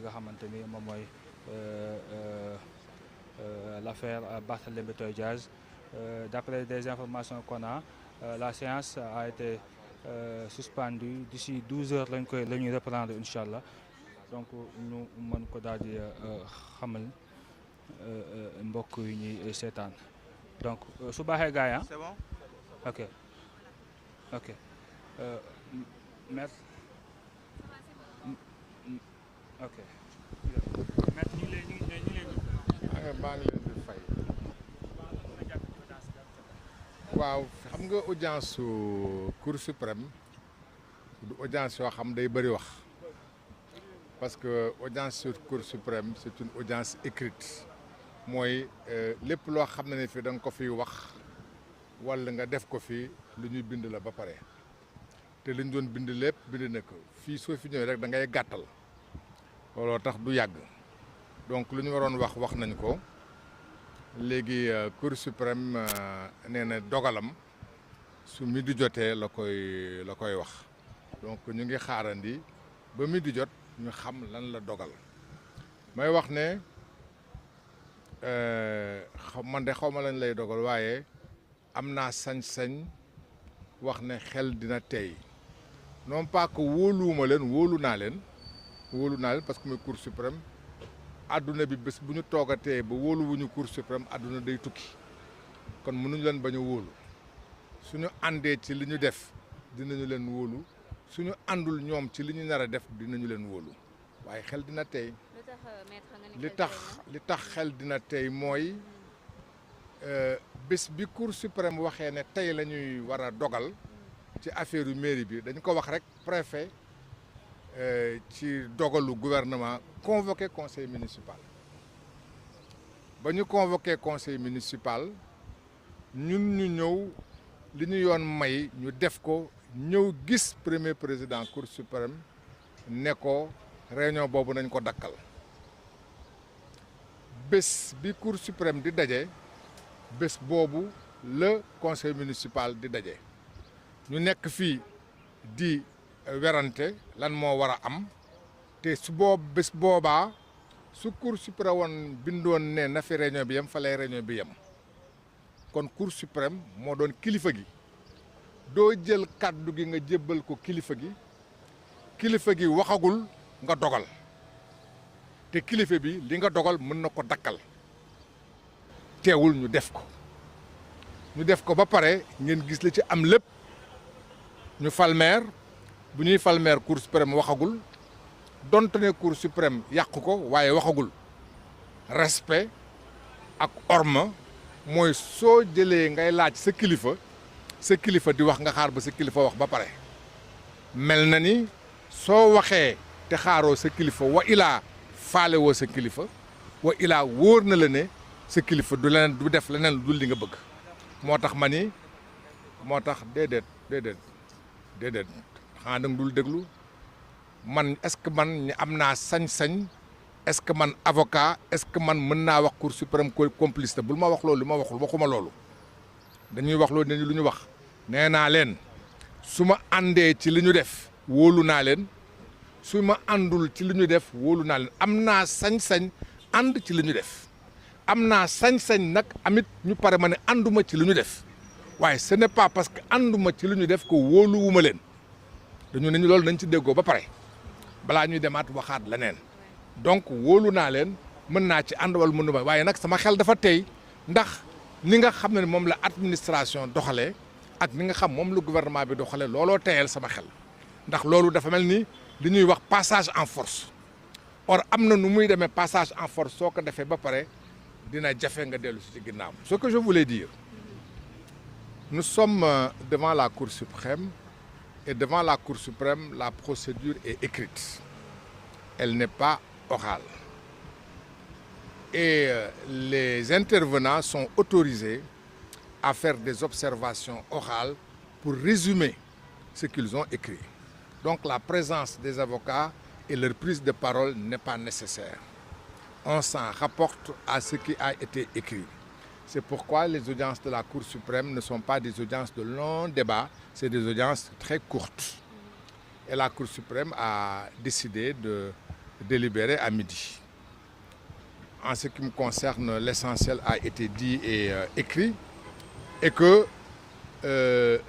nga xamante ni moom mooy l'affaire Barthélémy Toye Dias. D'après des informations qu'on a, la séance a été suspendue d'ici 12 heures la ñuy reprendre incha allah donc ñu mën ko daal di xamal mbokk yi ñuy seetaan donc su baaxee gars yi c'est bon. ok ok maître ok maître ñu ngi maa ngi leen di fay. waaw xam nga audience su Cour suprême du audience yoo xam day bëri wax parce que audience sur Cour suprême c'est une audience écrite mooy lépp loo xam ne fi da nga ko fi wax wala nga def ko fi lu ñuy bind la ba pare te li ñu doon bind lépp bind na ko fii soo fi ñëwee rek da ngay gàttal looloo tax du yàgg donc lu ñu waroon wax nañ ko. léegi Cour suprême nee na dogalam su midi jotee la koy wax donc ñu ngi xaarandi ba midi jot ñu xam lan la dogal may wax ne man de xaw ma lañ lay dogal waaye am naa sañ-sañ wax ne xel dina tey non pas que wóoluwuma leen wóolu naa leen parce que muy Cour suprême àdduna bi bés bu ñu toogatee ba wóoluwuñu Cour suprême àdduna day tukki kon mënuñu leen bañ a wóolu suñu àndee ci li ñu def dinañu leen wóolu suñu àndul ñoom ci li ñu nar a def dinañu leen wóolu waaye xel dina tey li tax xel dina tey mooy bés bi Cour suprême waxee ne tey la ñuy war a dogal ci affaire yu mairie bi dañ ko wax rek préfet ci dogalu gouvernement convoqué conseil municipal ba ñu convoqué conseil municipal ñun ñu ñëw li ñu yoon may ñu def ko ñëw gis premier président Cour suprême ne ko réunion boobu nañ ko dakkal bés bi Cour suprême di daje bés boobu la conseil municipal di daje ñu nekk fii di werante lan moo war a am te su bés boobaa su Cour suprême woon bindoon ne na fi réunion bi yem fa lay réunion bi yem kon Cour suprême moo doon kilifa gi doo jël kàddu gi nga jébbal ko kilifa gi waxagul nga dogal te kilifa bi li nga dogal mën na ko dakkal teewul ñu def ko ba pare ngeen gis li ci am lépp ñu fal maire bu ñuy fal maire Cour suprême waxagul donte ne Cour suprême yàqu ko waaye waxagul respect ak orma mooy soo jëlee ngay laaj sa kilifa di wax nga xaar ba sa kilifa wax ba pare mel na ni soo waxee te xaaroo sa kilifa wa ilaa faale woo sa kilifa wa ilaa wóor na la ne sa kilifa du def leneen du li nga bëgg moo tax déedéet xanaa da nga dul déglu man est-ce que man ñi am naa sañ-sañ est-ce que man avocat est-ce que man mën naa wax Cour suprême complice te bul ma wax loolu li ma waxul waxuma loolu dañuy wax loolu dañu lu ñu wax nee naa leen su ma àndee ci li ñu def wóolu naa leen su ma àndul ci li ñu def wóolu naa leen am naa sañ-sañ ànd ci li ñu def am naa sañ-sañ nag amit ñu pare ma ne ànduma ci li ñu def waaye ce n'est pas parce que ànduma ci li ñu def ko wóoluwuma leen dañu ne ñu loolu nañ ci déggoo ba pare balaa ñuy demaat waxaat leneen donc wóolu naa leen mën naa ci ànd wala mënu ma waaye nag sama xel dafa tey ndax ni nga xam ne moom la administration doxalee ak ni nga xam moom la gouvernement bi doxalee looloo teyal sama xel ndax loolu dafa mel ni li ñuy wax passage en force or am na nu muy demee passage en force soo ko defee ba pare dina jafe nga dellu si ci ginnaaw. Ce que je voulais dire nous sommes devant la Cour suprême et devant la Cour suprême la procédure est écrite elle n'est pas orale et les intervenants sont autorisés à faire des observations orales pour résumer ce qu'ils ont écrit. Donc la présence des avocats et leur prise de parole n'est pas nécessaire. On s'en rapporte à ce qui a été écrit. C'est pourquoi les audiences de la Cour suprême ne sont pas des audiences de longs débats, c'est des audiences très courtes. Et la Cour suprême a décidé de délibéré à midi. En ce qui me concerne, l'essentiel a été dit et écrit, et que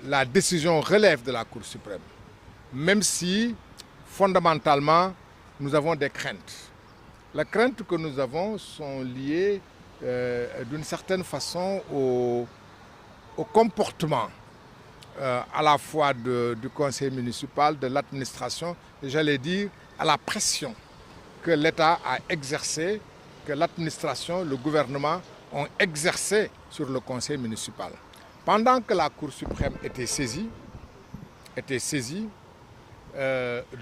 la décision relève de la Cour suprême, même si fondamentalement nous avons des craintes. Les craintes que nous avons sont liées d'une certaine façon au comportement à la fois du conseil municipal, de l'administration, et j'allais dire à la pression que l'État a exercée, que l'administration, le gouvernement ont exercé sur le conseil municipal. Pendant que la Cour suprême était saisie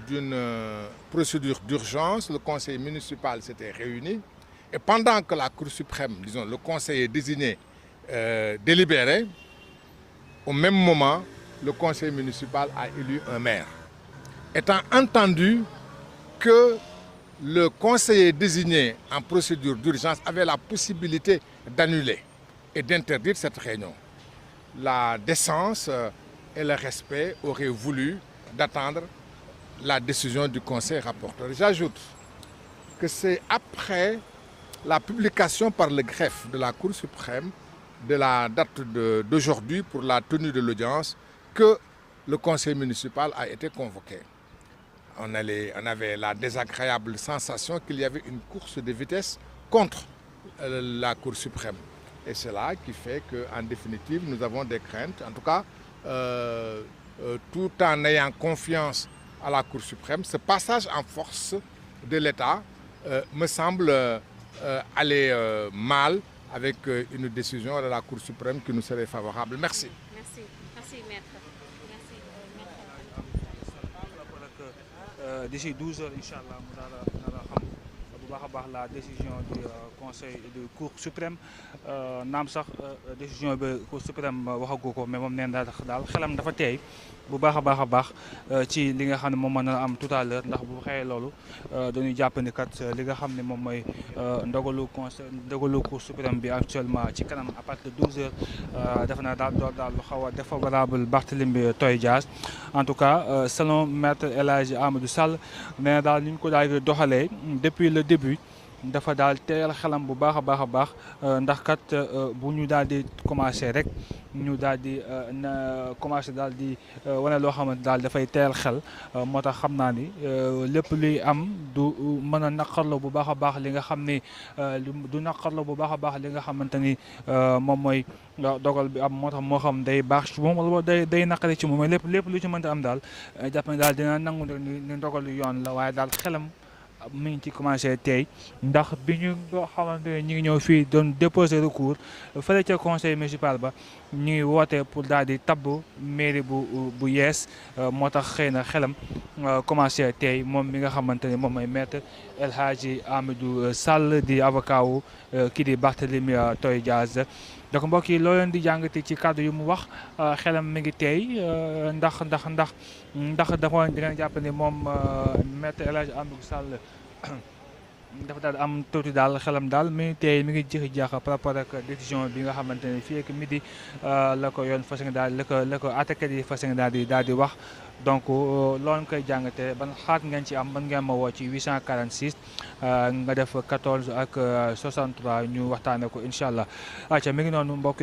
d'une procédure d'urgence, le conseil municipal s'était réuni, et pendant que la Cour suprême, disons, le conseil désigné délibéré, au même moment, le conseil municipal a élu un maire. Étant entendu que le conseiller désigné en procédure d'urgence avait la possibilité d'annuler et d'interdire cette réunion, la décence et le respect auraient voulu d'attendre la décision du conseil rapporteur. J'ajoute que c'est après la publication par le greffe de la Cour suprême de la date d'aujourd'hui pour la tenue de l'audience que le conseil municipal a été convoqué. On avait la désagréable sensation qu'il y avait une course de vitesse contre la Cour suprême. Et c'est là qui fait qu'en définitive, nous avons des craintes. En tout cas, tout en ayant confiance à la Cour suprême, ce passage en force de l'État me semble aller mal avec une décision de la Cour suprême qui nous serait favorable. Merci. Merci maître. D'ici 12 heures, Inch'Allah, mu dara xam bu baax a baax la décision du conseil de Cour suprême naam sax décision bi Cour suprême waxagu ko mais moom nee na daal xelam dafa teey bu baax a baax ci li nga xam ne moom mën na am tout à l'heure ndax bu xëyee loolu dañuy jàpp ni kat li nga xam ne moom mooy ndogalu Cour suprême bi actuellement ci kanam à partir de 12 heures defe naa daal lu xaw a défavorable Barthélémy Toye Dias. En tout cas selon maître El Hadji Amadou Sall nee na daal ni ñu ko daal di doxalee depuis le début dafa daal teel xelam bu baax a baax ndax kat bu ñu daal di commencé rek ñu daal di commencé daal di wane loo xamante daal dafay teel xel moo tax xam naa ni lépp luy am du mën a naqarloo bu baax a baax li nga xam ni du naqarloo bu baax a baax li nga xamante ni moom mooy dogal bi am moo tax moo xam day baax ci moom wala day naqari ci moom mais lépp lu ci mënta am daal jàpp ne daal dina nangu ni ndogalu yoon la waaye daal xelam mi ngi ci commencé tey ndax bi ñu nga xamante ne ñu ngi ñëw fii doon déposer recours fële ca conseil municipal ba ñu ngi woote pour daal di tabb mairie bu yees moo tax xëy na xelam commencé tey moom mi nga xamante ne moom mooy maître El Hadji Amadou Sall di avocat wu kii di Barthélémy Toye Dias. donc mbokk yi loo leen di jàngati ci kàddu yu mu wax xelam mi ngi tey ndax dafa di ngeen jàpp ne moom maître El Hadji Amadou Sall dafa daal am tuuti daal xelam daal mi ngi jixi jaaxa par rapport ak décision bi nga xamante ne fii ak midi la ko yoon fas yéene daal la ko attaqué yi fas yéene daal di wax. donc loolu koy jàngatee ban xaat ngeen ci am ban ngeen ma woo ci 846 nga def 14 ak 63 ñu waxtaanee ko incha allah. acca mi ngi noonu mbokk